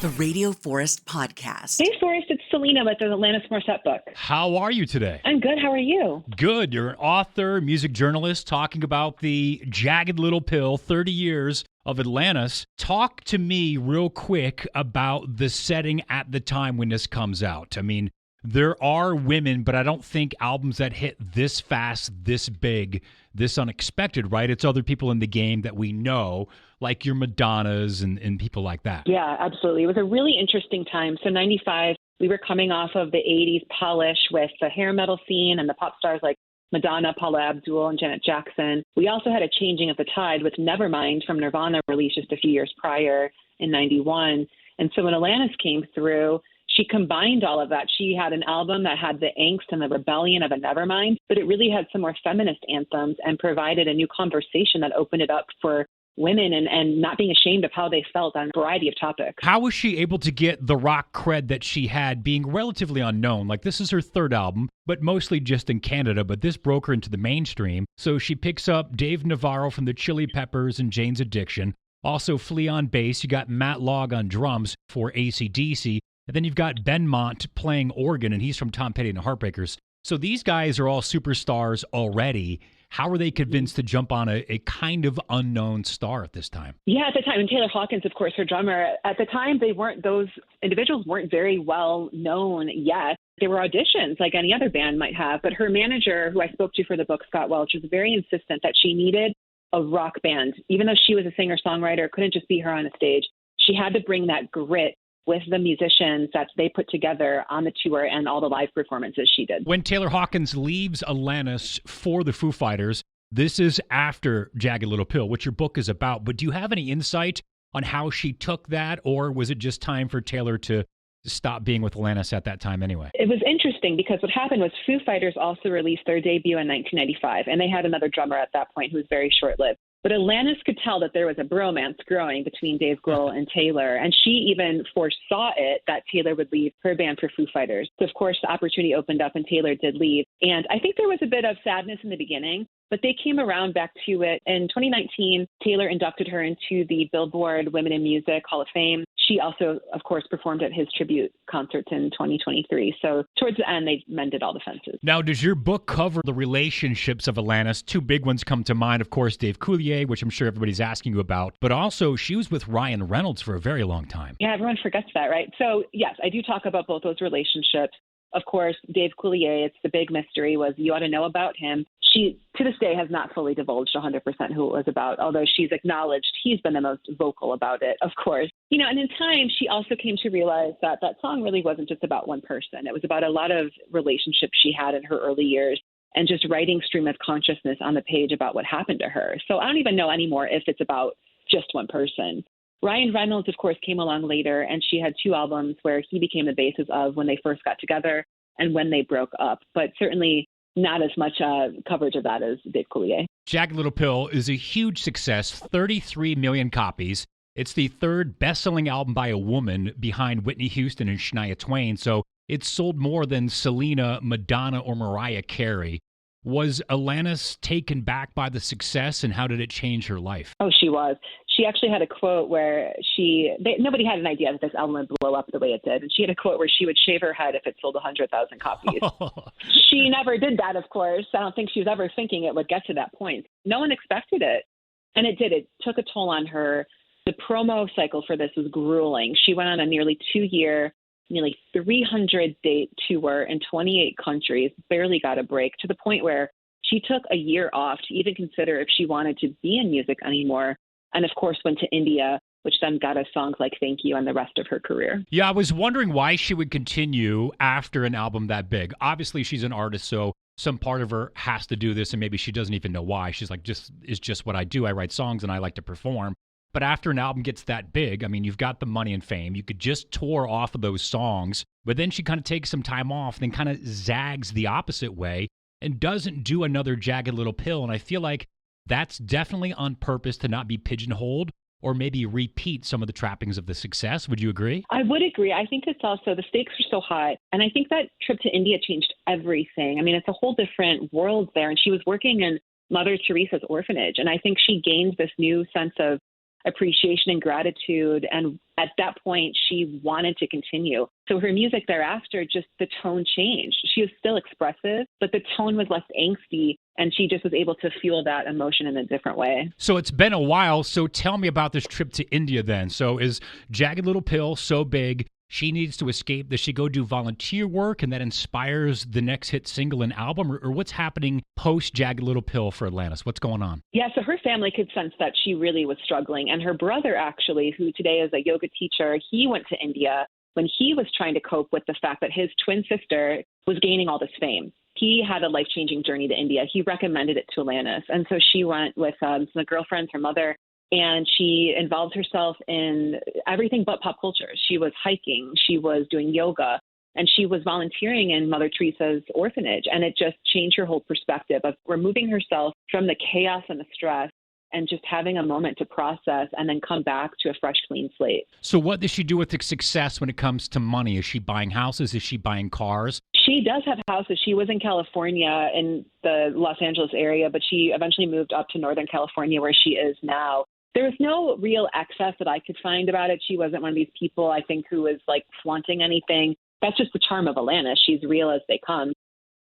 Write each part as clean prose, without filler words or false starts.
the Radio Forest Podcast. Hey, Forest, it's Selena with the Alanis Morissette book. How are you today? I'm good. How are you? Good. You're an author, music journalist, talking about the Jagged Little Pill, 30 years of Alanis. Talk to me real quick about the setting at the time when this comes out. I mean, there are women, but I don't think albums that hit this fast, this big, this unexpected, right? It's other people in the game that we know, like your Madonnas and people like that. Yeah, absolutely. It was a really interesting time. So 95, we were coming off of the 80s polish with the hair metal scene and the pop stars like Madonna, Paula Abdul, and Janet Jackson. We also had a changing of the tide with Nevermind from Nirvana, released just a few years prior in 91. And so when Alanis came through, she combined all of that. She had an album that had the angst and the rebellion of a Nevermind, but it really had some more feminist anthems and provided a new conversation that opened it up for women and not being ashamed of how they felt on a variety of topics. How was she able to get the rock cred that she had being relatively unknown? Like, this is her third album, but mostly just in Canada, but this broke her into the mainstream. So she picks up Dave Navarro from the Chili Peppers and Jane's Addiction. Also Flea on bass. You got Matt Logg on drums for AC/DC. And then you've got Ben Mont playing organ, and he's from Tom Petty and the Heartbreakers. So these guys are all superstars already. How were they convinced to jump on a kind of unknown star at this time? Yeah, at the time, and Taylor Hawkins, of course, her drummer, at the time, those individuals weren't very well known yet. There were auditions like any other band might have, but her manager, who I spoke to for the book, Scott Welch, was very insistent that she needed a rock band. Even though she was a singer-songwriter, it couldn't just be her on a stage. She had to bring that grit with the musicians that they put together on the tour and all the live performances she did. When Taylor Hawkins leaves Alanis for the Foo Fighters, this is after Jagged Little Pill, which your book is about, but do you have any insight on how she took that, or was it just time for Taylor to stop being with Alanis at that time anyway? It was interesting because what happened was Foo Fighters also released their debut in 1995, and they had another drummer at that point who was very short-lived. But Alanis could tell that there was a bromance growing between Dave Grohl and Taylor, and she even foresaw it that Taylor would leave her band for Foo Fighters. So, of course, the opportunity opened up and Taylor did leave. And I think there was a bit of sadness in the beginning, but they came around back to it. In 2019, Taylor inducted her into the Billboard Women in Music Hall of Fame. She also, of course, performed at his tribute concerts in 2023. So towards the end, they mended all the fences. Now, does your book cover the relationships of Alanis? Two big ones come to mind, of course, Dave Coulier, which I'm sure everybody's asking you about, but also she was with Ryan Reynolds for a very long time. Yeah, everyone forgets that, right? So, yes, I do talk about both those relationships. Of course, Dave Coulier, it's the big mystery, was you ought to know about him. She, to this day, has not fully divulged 100% who it was about, although she's acknowledged he's been the most vocal about it, of course. You know, and in time, she also came to realize that that song really wasn't just about one person. It was about a lot of relationships she had in her early years and just writing stream of consciousness on the page about what happened to her. So I don't even know anymore if it's about just one person. Ryan Reynolds, of course, came along later, and she had two albums where he became the basis of when they first got together and when they broke up, but certainly not as much coverage of that as Dave Coulier. Jagged Little Pill is a huge success, 33 million copies. It's the third best-selling album by a woman behind Whitney Houston and Shania Twain, so it's sold more than Selena, Madonna, or Mariah Carey. Was Alanis taken back by the success, and how did it change her life? Oh, she was. She actually had a quote where nobody had an idea that this album would blow up the way it did. And she had a quote where she would shave her head if it sold 100,000 copies. She never did that, of course. I don't think she was ever thinking it would get to that point. No one expected it. And it did. It took a toll on her. The promo cycle for this was grueling. She went on a nearly 2-year, nearly 300-date tour in 28 countries, barely got a break, to the point where she took a year off to even consider if she wanted to be in music anymore. And, of course, went to India, which then got us songs like Thank You and the rest of her career. Yeah, I was wondering why she would continue after an album that big. Obviously, she's an artist, so some part of her has to do this, and maybe she doesn't even know why. She's like, it's just what I do. I write songs, and I like to perform. But after an album gets that big, I mean, you've got the money and fame. You could just tour off of those songs. But then she kind of takes some time off, then kind of zags the opposite way and doesn't do another Jagged Little Pill. And I feel like that's definitely on purpose to not be pigeonholed or maybe repeat some of the trappings of the success. Would you agree? I would agree. I think it's also the stakes are so high. And I think that trip to India changed everything. I mean, it's a whole different world there. And she was working in Mother Teresa's orphanage. And I think she gained this new sense of appreciation and gratitude. And at that point, she wanted to continue. So her music thereafter, just the tone changed. She was still expressive, but the tone was less angsty, and she just was able to fuel that emotion in a different way. So it's been a while. So tell me about this trip to India then. So is Jagged Little Pill so big she needs to escape? Does she go do volunteer work and that inspires the next hit single and album? Or what's happening post Jagged Little Pill for Alanis? What's going on? Yeah, so her family could sense that she really was struggling. And her brother, actually, who today is a yoga teacher, he went to India when he was trying to cope with the fact that his twin sister was gaining all this fame. He had a life-changing journey to India. He recommended it to Alanis. And so she went with some girlfriends, her mother, and she involved herself in everything but pop culture. She was hiking, she was doing yoga, and she was volunteering in Mother Teresa's orphanage. And it just changed her whole perspective of removing herself from the chaos and the stress and just having a moment to process and then come back to a fresh, clean slate. So what does she do with the success when it comes to money? Is she buying houses? Is she buying cars? She does have houses. She was in California in the Los Angeles area, but she eventually moved up to Northern California where she is now. There was no real excess that I could find about it. She wasn't one of these people, I think, who was like flaunting anything. That's just the charm of Alanis. She's real as they come.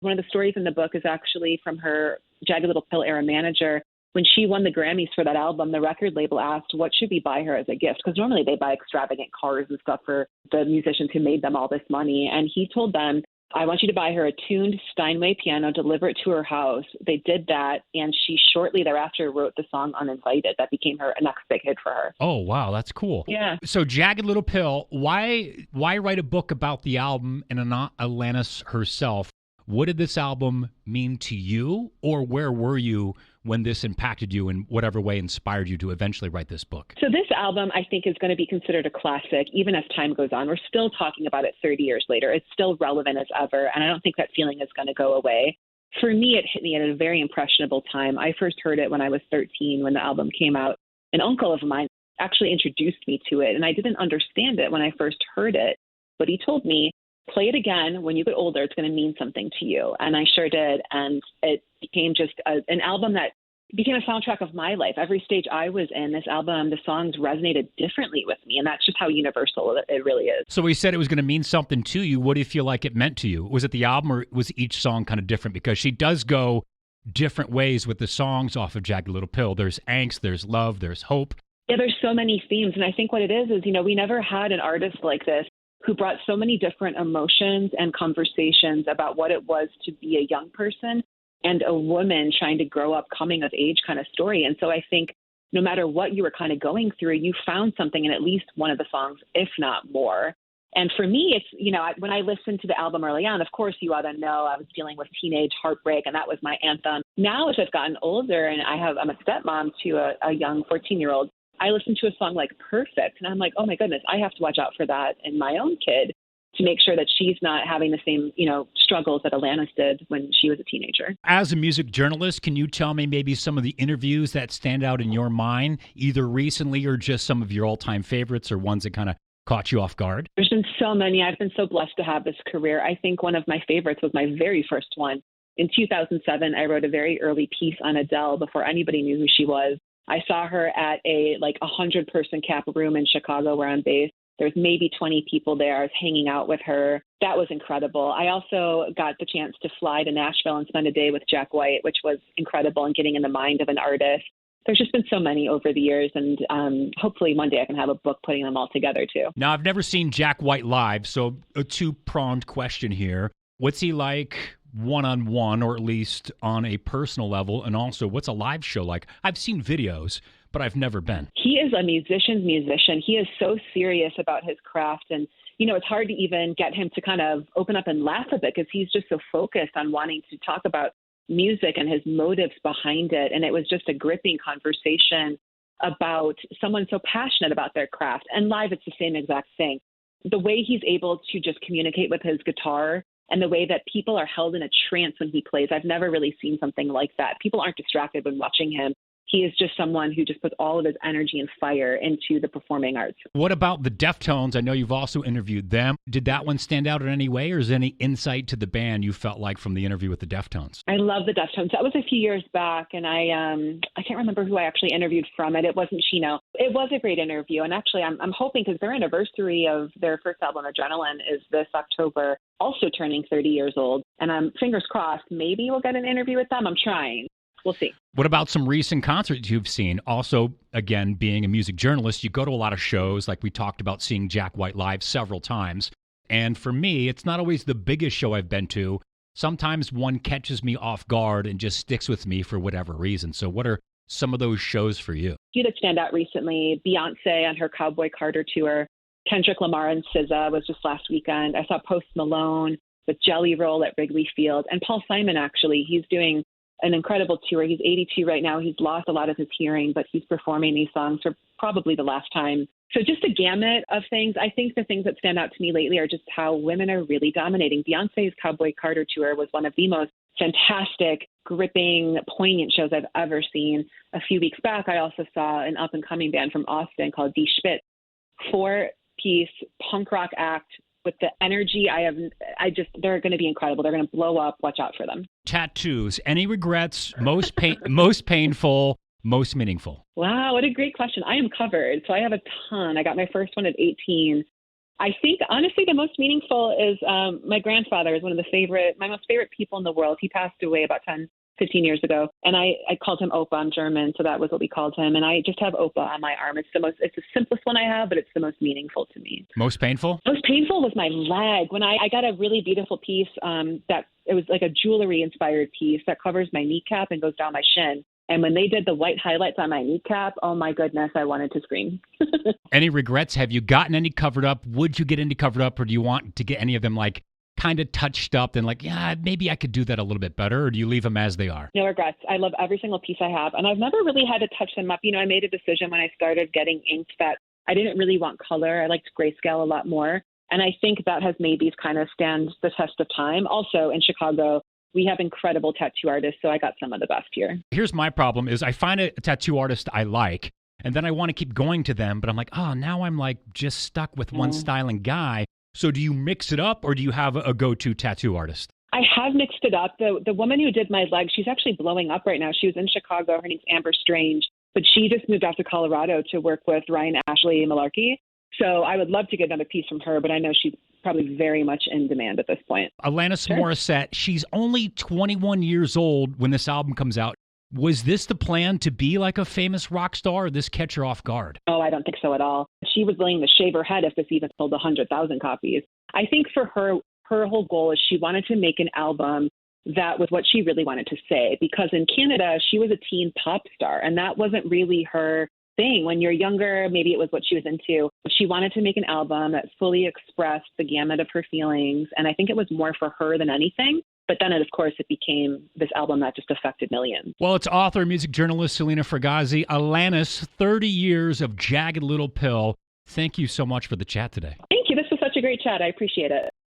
One of the stories in the book is actually from her Jagged Little Pill era manager. When she won the Grammys for that album, the record label asked, what should we buy her as a gift? Because normally they buy extravagant cars and stuff for the musicians who made them all this money. And he told them, I want you to buy her a tuned Steinway piano, deliver it to her house. They did that, and she shortly thereafter wrote the song Uninvited. That became her next big hit for her. Oh, wow, that's cool. Yeah. So Jagged Little Pill, why write a book about the album and not Alanis herself? What did this album mean to you, or where were you when this impacted you in whatever way inspired you to eventually write this book? So this album, I think, is going to be considered a classic, even as time goes on. We're still talking about it 30 years later. It's still relevant as ever, and I don't think that feeling is going to go away. For me, it hit me at a very impressionable time. I first heard it when I was 13, when the album came out. An uncle of mine actually introduced me to it, and I didn't understand it when I first heard it, but he told me, play it again when you get older. It's going to mean something to you. And I sure did. And it became just an album that became a soundtrack of my life. Every stage I was in, this album, the songs resonated differently with me. And that's just how universal it really is. So we said it was going to mean something to you. What do you feel like it meant to you? Was it the album, or was each song kind of different? Because she does go different ways with the songs off of Jagged Little Pill. There's angst, there's love, there's hope. Yeah, there's so many themes. And I think what it is, we never had an artist like this who brought so many different emotions and conversations about what it was to be a young person and a woman trying to grow up, coming of age kind of story. And so I think no matter what you were kind of going through, you found something in at least one of the songs, if not more. And for me, it's, when I listened to the album early on, of course, you ought to know I was dealing with teenage heartbreak, and that was my anthem. Now, as I've gotten older and I'm a stepmom to a young 14-year-old, I listen to a song like Perfect, and I'm like, oh my goodness, I have to watch out for that in my own kid to make sure that she's not having the same, struggles that Alanis did when she was a teenager. As a music journalist, can you tell me maybe some of the interviews that stand out in your mind, either recently or just some of your all-time favorites or ones that kind of caught you off guard? There's been so many. I've been so blessed to have this career. I think one of my favorites was my very first one. In 2007, I wrote a very early piece on Adele before anybody knew who she was. I saw her at a 100-person cap room in Chicago where I'm based. There's maybe 20 people there. I was hanging out with her. That was incredible. I also got the chance to fly to Nashville and spend a day with Jack White, which was incredible, and getting in the mind of an artist. There's just been so many over the years, and hopefully one day I can have a book putting them all together too. Now, I've never seen Jack White live, so a two-pronged question here. What's he like one-on-one, or at least on a personal level? And also, what's a live show like? I've seen videos, but I've never been. He is a musician's musician. He is so serious about his craft. And, it's hard to even get him to kind of open up and laugh a bit because he's just so focused on wanting to talk about music and his motives behind it. And it was just a gripping conversation about someone so passionate about their craft. And live, it's the same exact thing. The way he's able to just communicate with his guitar and the way that people are held in a trance when he plays. I've never really seen something like that. People aren't distracted when watching him. he is just someone who just puts all of his energy and fire into the performing arts. What about the Deftones? I know you've also interviewed them. Did that one stand out in any way, or is there any insight to the band you felt like from the interview with the Deftones? I love the Deftones. That was a few years back, and I can't remember who I actually interviewed from it. It wasn't Chino. It was a great interview, and actually I'm hoping, because their anniversary of their first album, Adrenaline, is this October, also turning 30 years old, and I'm fingers crossed, maybe we'll get an interview with them. I'm trying. We'll see. What about some recent concerts you've seen? Also, again, being a music journalist, you go to a lot of shows, like we talked about seeing Jack White live several times. And for me, it's not always the biggest show I've been to. Sometimes one catches me off guard and just sticks with me for whatever reason. So what are some of those shows for you? Few that stand out recently, Beyonce on her Cowboy Carter tour, Kendrick Lamar and SZA was just last weekend. I saw Post Malone with Jelly Roll at Wrigley Field, and Paul Simon, actually. He's doing an incredible tour. He's 82 right now. He's lost a lot of his hearing, but he's performing these songs for probably the last time. So just a gamut of things. I think the things that stand out to me lately are just how women are really dominating. Beyonce's Cowboy Carter tour was one of the most fantastic, gripping, poignant shows I've ever seen. A few weeks back, I also saw an up-and-coming band from Austin called Die Spitz, 4-piece punk rock act with the energy they're going to be incredible. They're going to blow up. Watch out for them. Tattoos. Any regrets? Most painful, most meaningful? Wow, what a great question. I am covered. So I have a ton. I got my first one at 18. I think, honestly, the most meaningful is my grandfather is one of my most favorite people in the world. He passed away about 10, 15 years ago. And I called him Opa. I'm German, so that was what we called him. And I just have Opa on my arm. It's the simplest one I have, but it's the most meaningful to me. Most painful? Most painful was my leg. When I got a really beautiful piece that it was like a jewelry inspired piece that covers my kneecap and goes down my shin. And when they did the white highlights on my kneecap, oh my goodness, I wanted to scream. Any regrets? Have you gotten any covered up? Would you get any covered up, or do you want to get any of them like kind of touched up and like, yeah, maybe I could do that a little bit better, or do you leave them as they are? No regrets. I love every single piece I have, and I've never really had to touch them up. I made a decision when I started getting inked that I didn't really want color. I liked grayscale a lot more, and I think that has made these kind of stand the test of time. Also, in Chicago, we have incredible tattoo artists, so I got some of the best here. Here's my problem is I find a tattoo artist I like, and then I want to keep going to them, but I'm like, oh, now I'm like just stuck with one styling guy. So do you mix it up, or do you have a go-to tattoo artist? I have mixed it up. The woman who did my leg, she's actually blowing up right now. She was in Chicago. Her name's Amber Strange, but she just moved out to Colorado to work with Ryan Ashley Malarkey. So I would love to get another piece from her, but I know she's probably very much in demand at this point. Alanis Morissette, she's only 21 years old when this album comes out. Was this the plan, to be like a famous rock star, or this catch her off guard? Oh, I don't think so at all. She was willing to shave her head if this even sold 100,000 copies. I think for her whole goal is she wanted to make an album that was what she really wanted to say, because in Canada, she was a teen pop star, and that wasn't really her thing. When you're younger, maybe it was what she was into. She wanted to make an album that fully expressed the gamut of her feelings, and I think it was more for her than anything. But then, of course, it became this album that just affected millions. Well, it's author, music journalist Selena Fragassi. Alanis, 30 years of Jagged Little Pill. Thank you so much for the chat today. Thank you. This was such a great chat. I appreciate it.